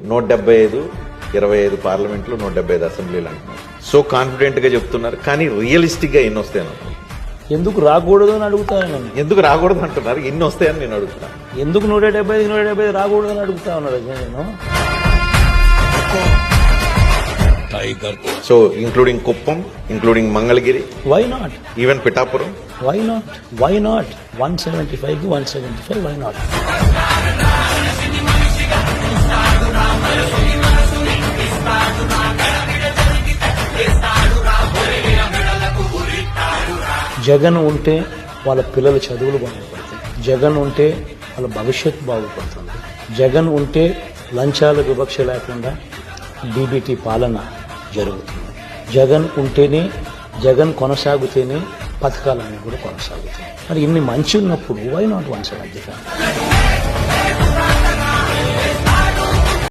175, 25 పార్లమెంట్లు, 175 అసెంబ్లీలు అంటున్నారు. So confident గా చెప్తున్నారు, కానీ రియలిస్టిక్ గా ఎన్ని వస్తాయని ఎందుకు రాకూడదు అని అడుగుతాను. ఎందుకు రాకూడదు అంటున్నారు, ఎన్ని వస్తాయని నేను అడుగుతాను. ఎందుకు 175 రాకూడదు అని అడుగుతా ఉన్నాడు నేను. So including Kuppam, including Mangalagiri, why not, even Pithapuram, why not, why not 175 కి 175, వై నాట్. జగన్ ఉంటే వాళ్ళ పిల్లల చదువులు బాగుపడతాయి, జగన్ ఉంటే వాళ్ళ భవిష్యత్తు బాగుపడుతుంది, జగన్ ఉంటే లంచాల వివక్ష లేకుండా డీబీటీ పాలన జరుగుతుంది, జగన్ ఉంటేనే, జగన్ కొనసాగితేనే పథకాలన్నీ కూడా కొనసాగుతాయి. మరి ఇన్ని మంచి ఉన్నప్పుడు వై నాట్ 175?